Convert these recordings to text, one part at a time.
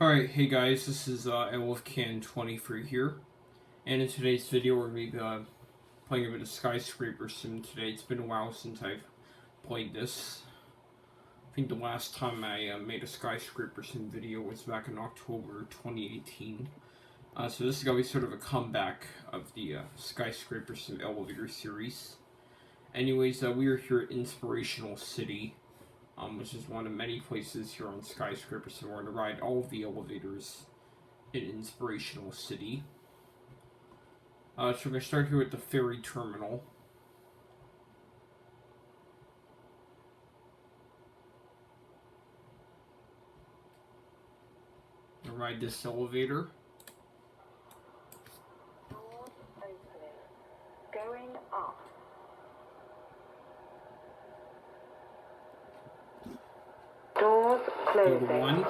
Alright, hey guys, this is Wolfcan23 here, and in today's video we're going to be playing a bit of Skyscrapersim today. It's been a while since I've played this. I think the last time I made a Skyscrapersim video was back in October 2018. So this is going to be sort of a comeback of the Skyscrapersim elevator series. Anyways, we are here at Inspirational City, which is one of many places here on Skyscrapersim. We're going to ride all of the elevators in Inspirational City. So we're going to start here at the Ferry terminal. We'll ride this elevator. Doors opening. Going up. Doors closing. Go to 1.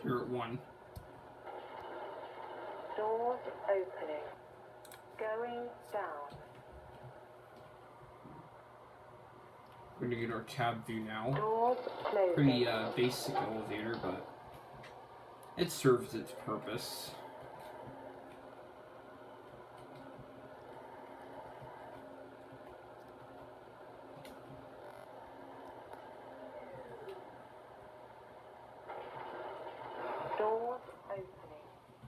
Here at 1. Doors opening. Going down. We're going to get our tab view now. Doors closing. Pretty basic elevator, but it serves its purpose. Doors opening.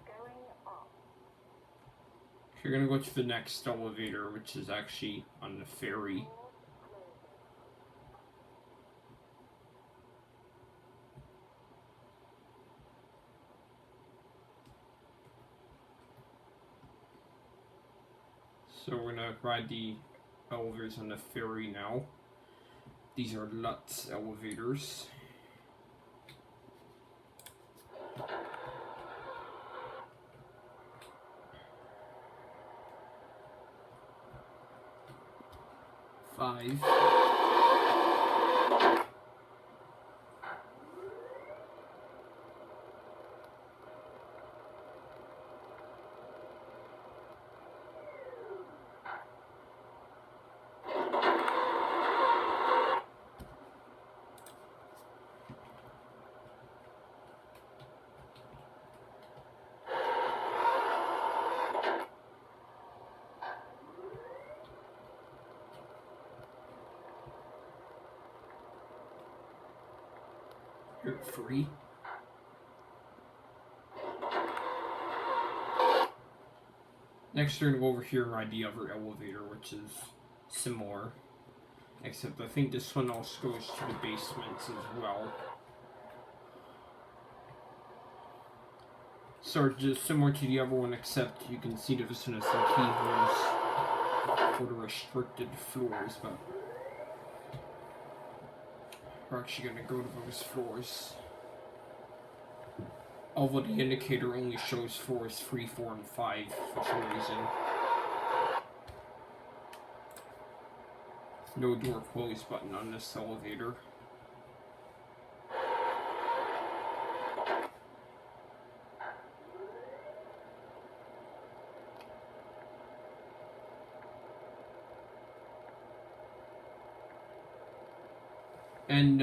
Going up. You're going to go to the next elevator, which is actually on the ferry. So we're going to ride the elevators on the ferry now. These are Lutz elevators. Five. You're free. Next, we're going to go over here and ride the other elevator, which is similar. Except I think this one also goes to the basements as well. So just similar to the other one, except you can see that this one has some keyholes for the restricted floors, but we're actually going to go to those floors. Although the indicator only shows floors 3, 4, and 5 for some reason. No door close button on this elevator. And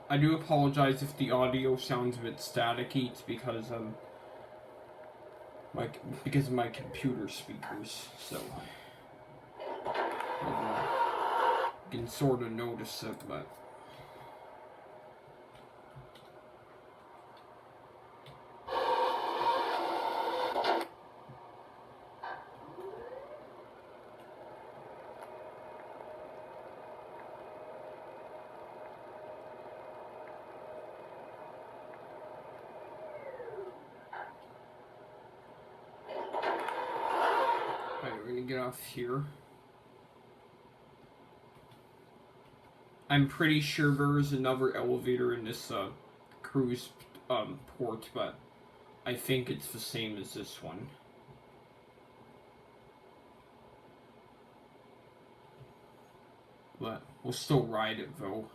I do apologize if the audio sounds a bit staticky. It's because of my computer speakers. So you can sort of notice it, but we're gonna get off here. I'm pretty sure there is another elevator in this cruise port, but I think it's the same as this one. But we'll still ride it though.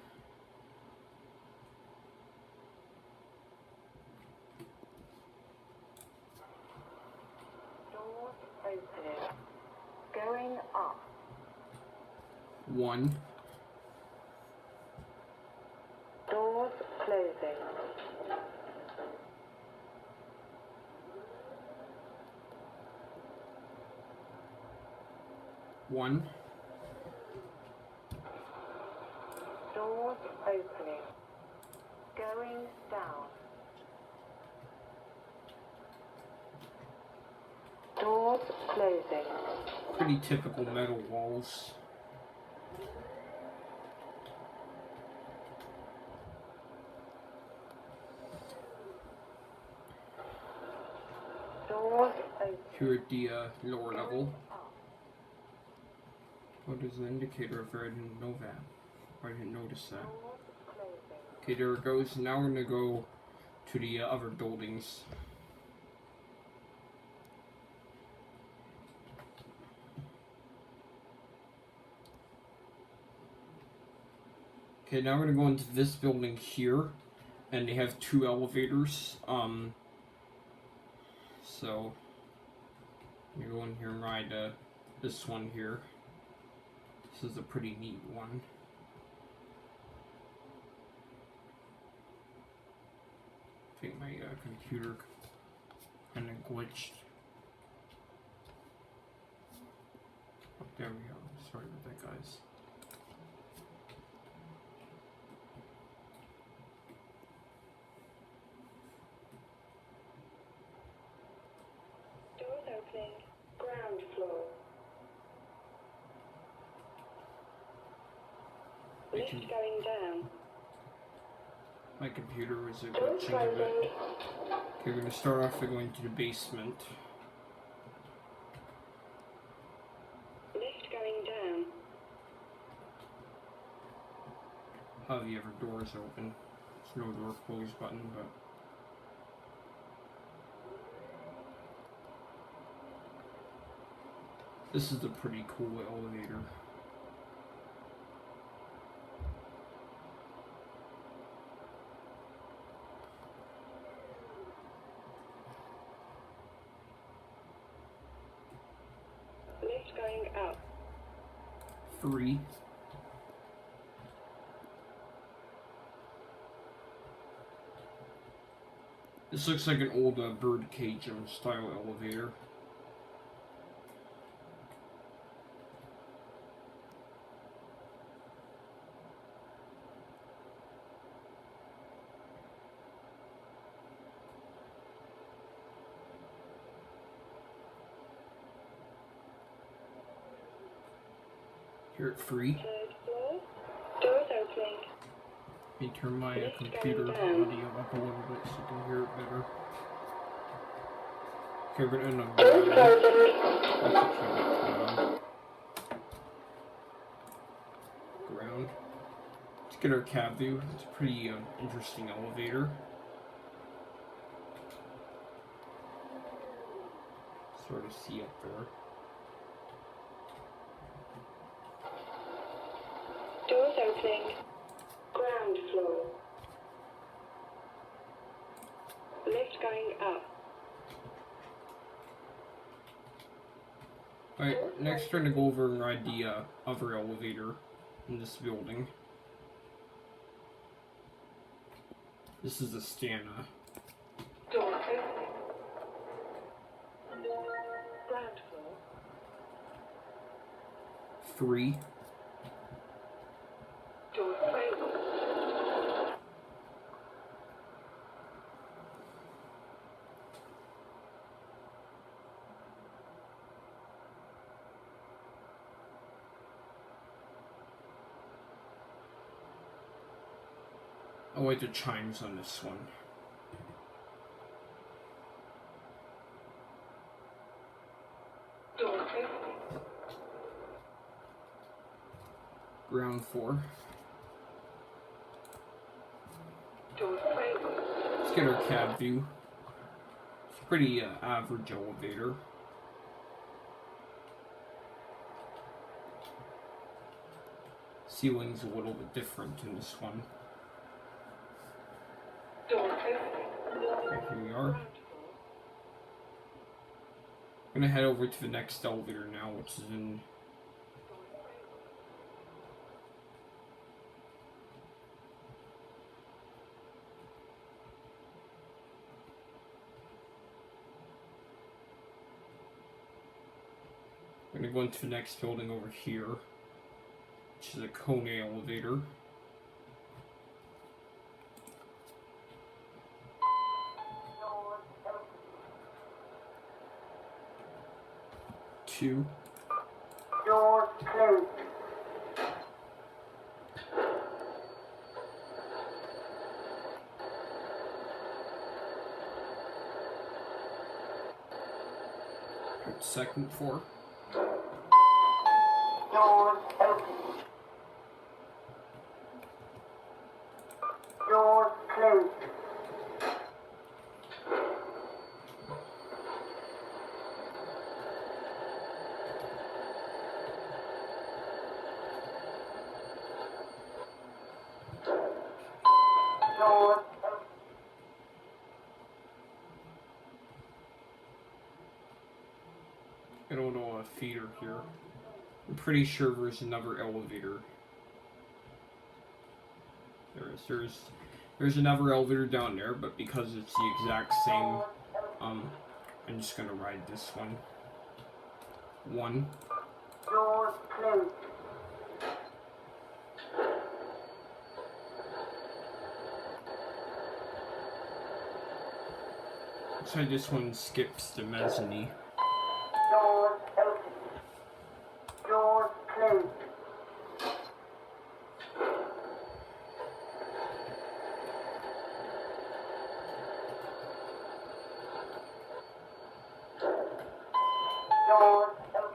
opening. Going up. 1, Doors closing. 1, Doors opening. Going down. Doors closing. pretty typical metal walls. Doors open. Here at the lower level. Up. What is the indicator if I didn't know that? I didn't notice that. Doors closing. Okay, there it goes. Now we're gonna go to the other buildings. Okay, now we're gonna go into this building here, and they have 2 elevators. So you go in here and ride this one here. This is a pretty neat one. I think my computer kind of glitched. Oh, there we go. Sorry about that, guys. Doors opening. Ground floor. Lift going down. My computer was glitching a bit. Okay, we're gonna start off by going to the basement. Lift going down. How the other doors open. There's no door close button, but this is a pretty cool elevator. Lift going up. 3. This looks like an old bird cage style elevator. Here at 3. Third floor. Doors opening. Let me turn my computer audio up a little bit so you can hear it better. Okay, we're gonna end up Doors closing. ground. Let's get our cab view. It's a pretty interesting elevator. Sort of see up there. Doors opening. Ground floor. Lift going up. Alright, next we're gonna go over and ride the other elevator in this building. This is a Stana. Door opening. Ground floor. 3. Door closing. I like the chimes on this one. Door opening. Ground 4. Door closing. Let's get our cab view. It's a pretty average elevator. Ceiling's a little bit different in this one. Door opening. Okay, here we are. I'm gonna head over to the next elevator now, which is in. I'm gonna go into the next building over here, which is a Kone elevator. Two. Doors closed. Second floor. Doors open. Doors closed. Doors open. I don't know a feeder here. I'm pretty sure there's another elevator. There's another elevator down there, but because it's the exact same, I'm just gonna ride this one. One. Doors closed. Looks like this one skips the mezzanine. Doors open. Doors closed. Doors open.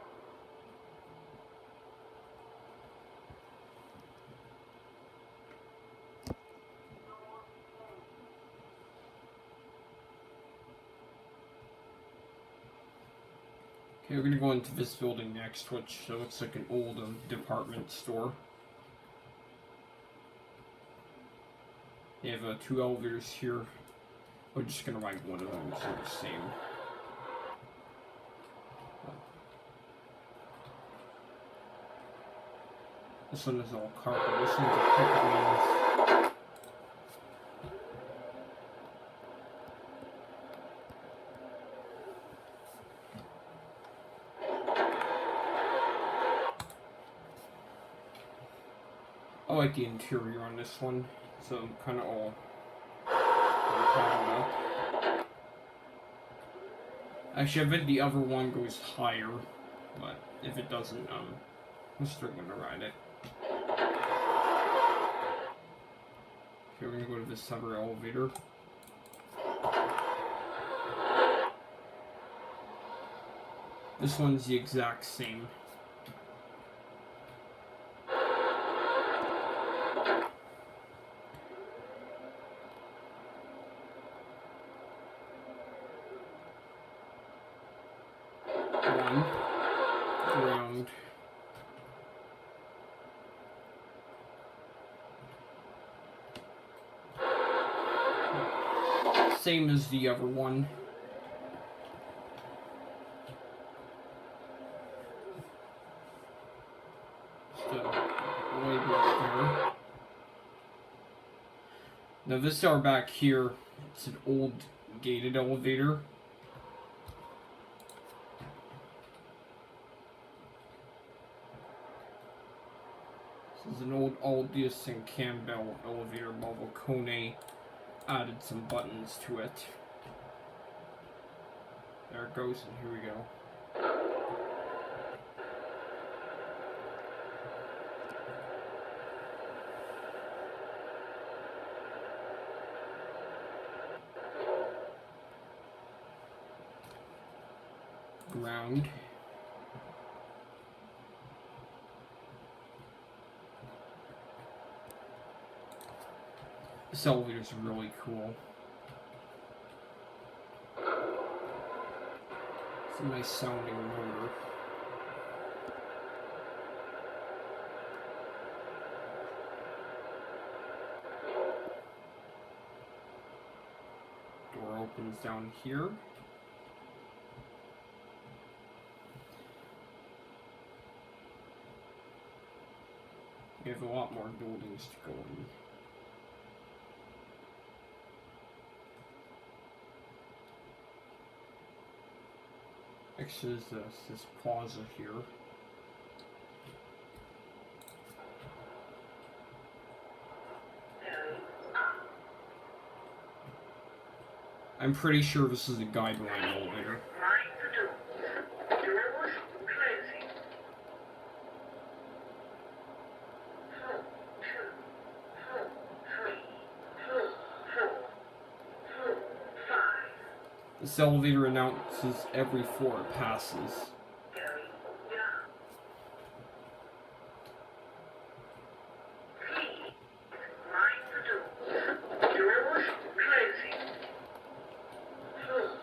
Okay, we're gonna go into this building next, which looks like an old department store. They have two elevators here. We're just gonna ride one of them, so they're the same. This one is all carpet. This one's a pickup means. I like the interior on this one, so I'm kind of all piled up. Actually, I bet the other one goes higher, but if it doesn't, I'm still gonna ride it. Okay, we're gonna go to this other elevator. This one's the exact same. One. Ground. Same as the other one. Just label it there. Now this are back here. It's an old gated elevator. This is an old Aldius and Campbell elevator model. Kone added some buttons to it. There it goes, and here we go. Ground. This elevator's really cool. It's a nice sounding motor. Door opens down here. We have a lot more buildings to go in. Next is this plaza here. I'm pretty sure this is a guideline elevator. This elevator announces every floor it passes.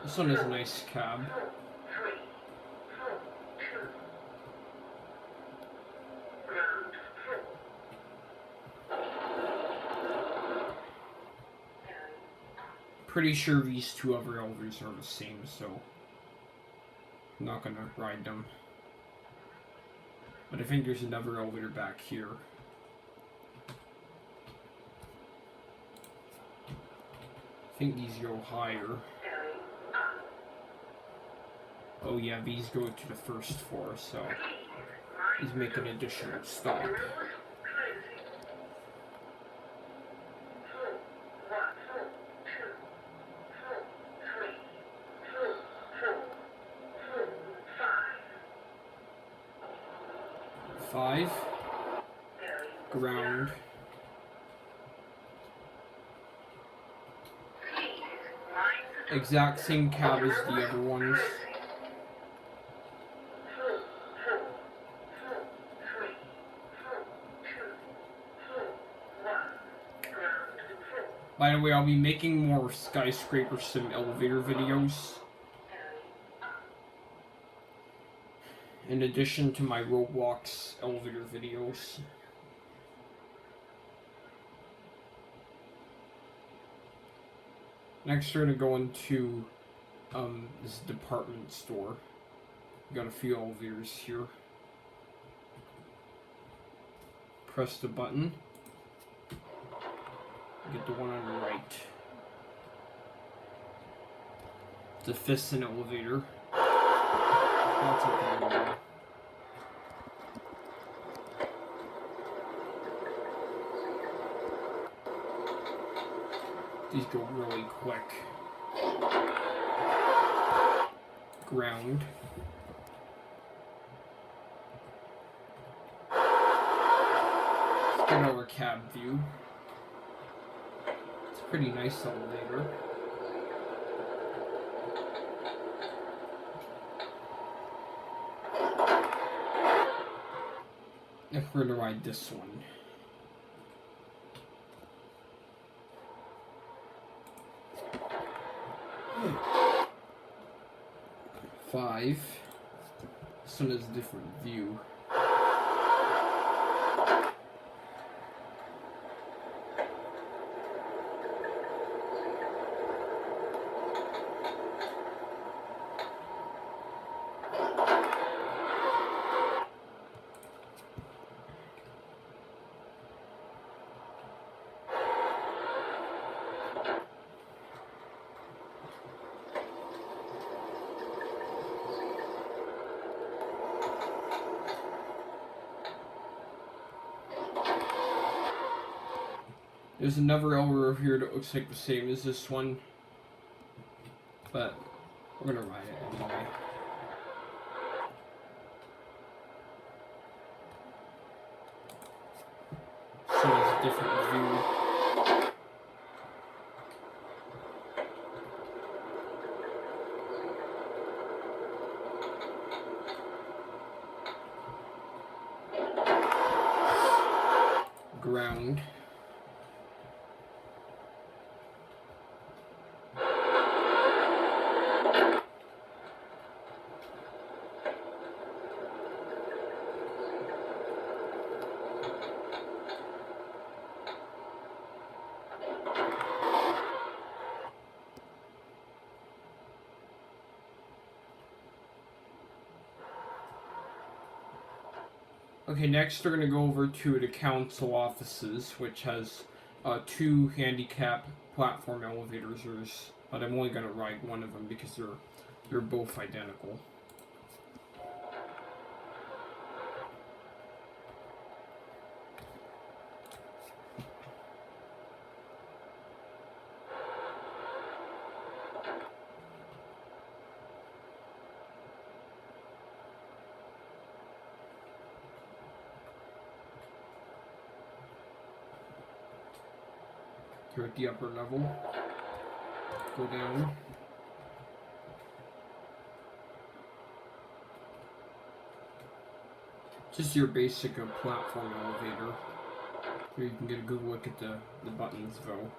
This one is a nice cab. Pretty sure these two other elevators are the same, so I'm not gonna ride them. But I think there's another elevator back here. I think these go higher. Oh yeah, these go to the first floor, so these make an additional stop. Five. Ground. Exact same cab as the other ones. By the way, I'll be making more Skyscrapersim elevator videos. In addition to my Roblox elevator videos. Next we're gonna go into this department store. We got a few elevators here. Press the button. Get the one on the right. The Fissin elevator. That's okay. These go really quick. Ground. Let's get our cab view. It's a pretty nice elevator. If we're to ride this one. Five. This one has a different view. There's another elevator here that looks like the same as this one, but we're gonna ride it anyway. So it's a different view. Ground. Okay, next we're going to go over to the council offices, which has 2 handicap platform elevators, but I'm only going to ride one of them because they're both identical. Here at the upper level, go down. Just your basic platform elevator. Here you can get a good look at the buttons though.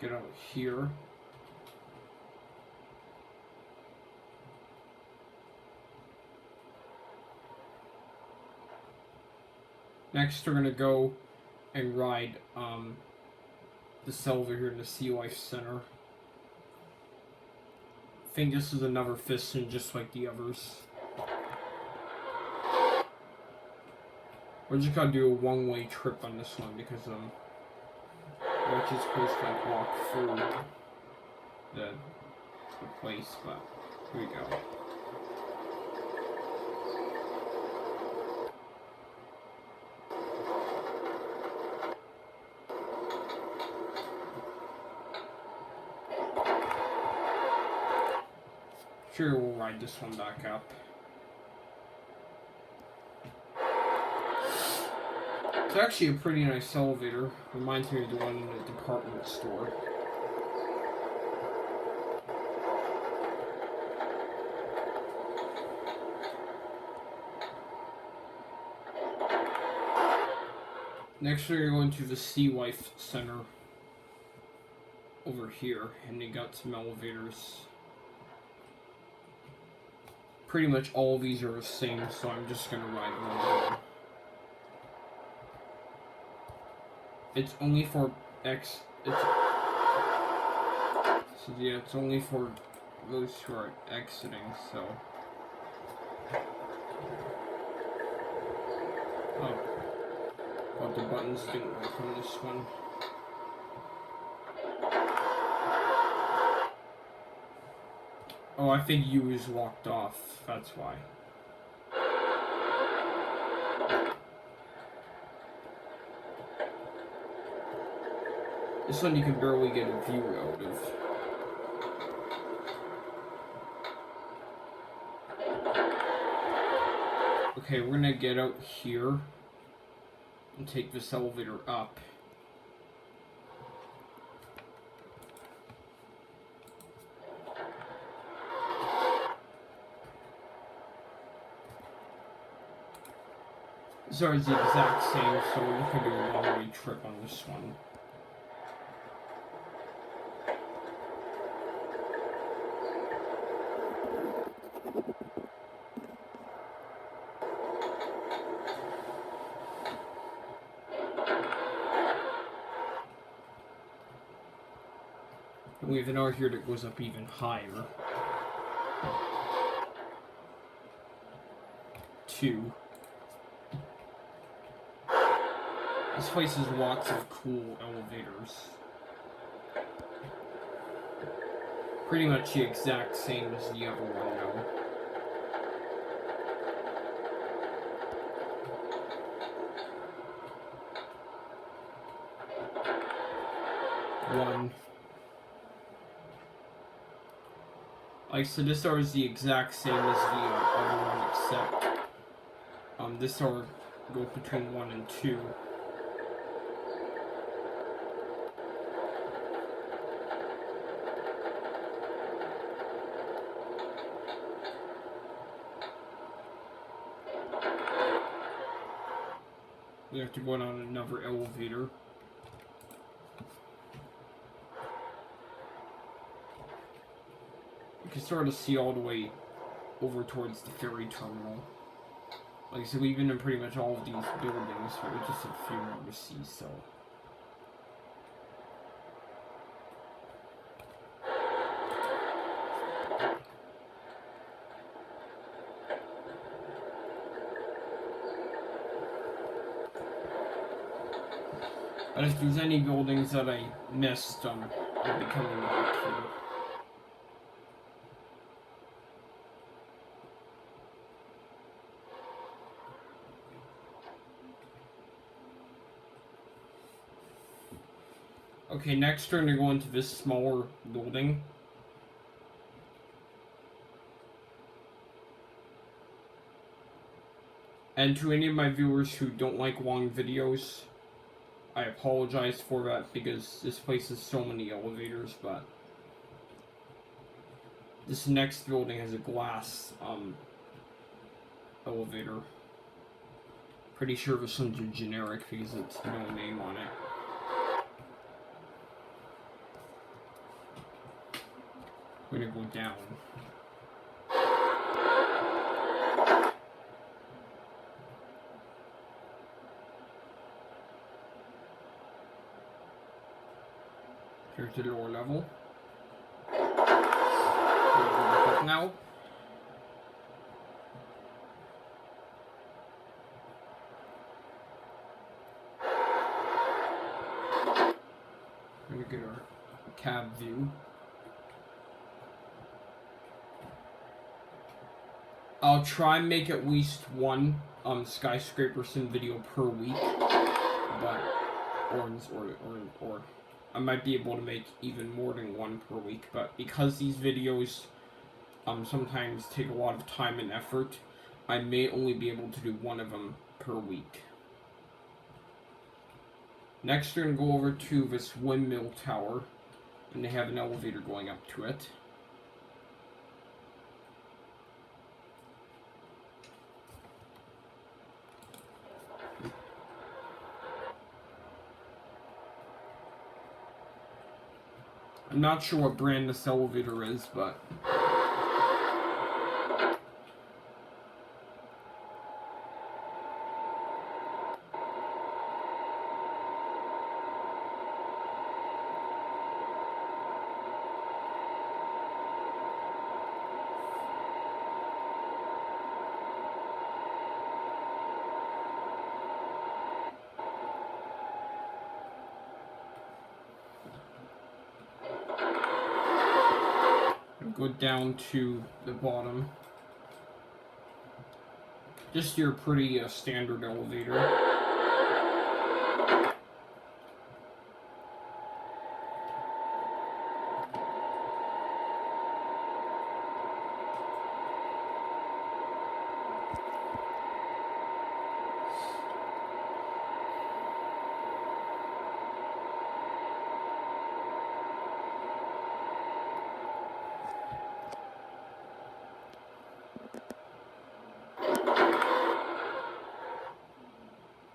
Get out here. Next, we're gonna go and ride this elevator here in the Sea Life Center. I think this is another piston just like the others. We're just gonna do a one-way trip on this one because we're actually supposed to like walk through the place, but here we go. Sure, we'll ride this one back up. It's actually a pretty nice elevator. Reminds me of the one in the department store. Next we're going to the Sea Life Center over here, and they got some elevators. Pretty much all of these are the same, so I'm just gonna ride one of them. It's only for it's only for those who are exiting, so. Oh. But the buttons didn't work on this one. Oh, I think U is locked off, that's why. This one you can barely get a view out of. Okay, we're gonna get out here and take this elevator up. These are the exact same, so we can do a one-way trip on this one. And we have another here that goes up even higher. 2. This place has lots of cool elevators. Pretty much the exact same as the other one now. Like, so this door is the exact same as the other one, except this door goes between 1 and 2. We have to go on another elevator. You can sort of see all the way over towards the ferry terminal. Like I said, we've been in pretty much all of these buildings, but there's just a few more to see, so But if there's any buildings that I missed, I'll be coming back here. Okay, next we're gonna go into this smaller building. And to any of my viewers who don't like long videos, I apologize for that because this place has so many elevators, but this next building has a glass elevator. Pretty sure this one's a generic because it's no name on it. We're gonna go down. Here's the lower level. Now. We're gonna get our cab view. I'll try and make at least one Skyscrapersim video per week, but or I might be able to make even more than one per week. But because these videos sometimes take a lot of time and effort, I may only be able to do one of them per week. Next, we're gonna go over to this windmill tower, and they have an elevator going up to it. I'm not sure what brand this elevator is, but go down to the bottom. Just your pretty standard elevator.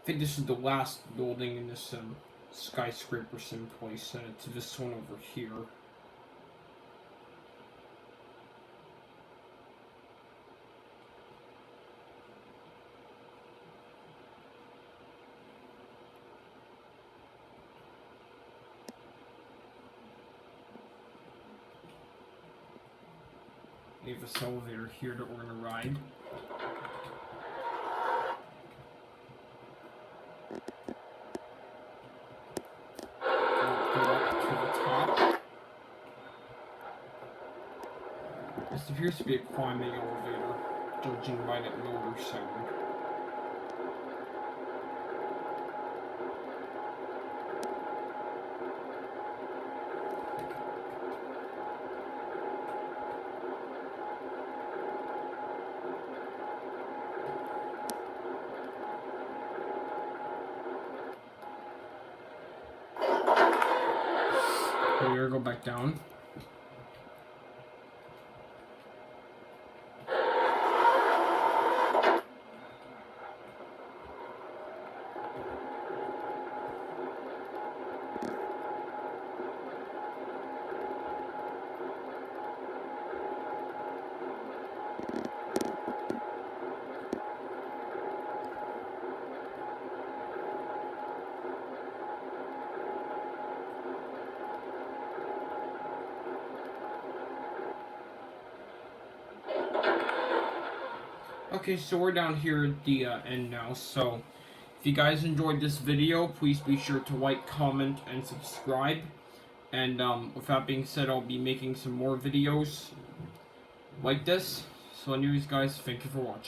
I think this is the last building in this Skyscrapersim place, and it's this one over here. We have this elevator here that we're gonna ride. This appears to be a climbing elevator, judging by that motor sound. We're gonna go back down. Okay, so we're down here at the end now, so If you guys enjoyed this video, please be sure to like, comment, and subscribe. And with that being said, I'll be making some more videos like this. So anyways guys, thank you for watching.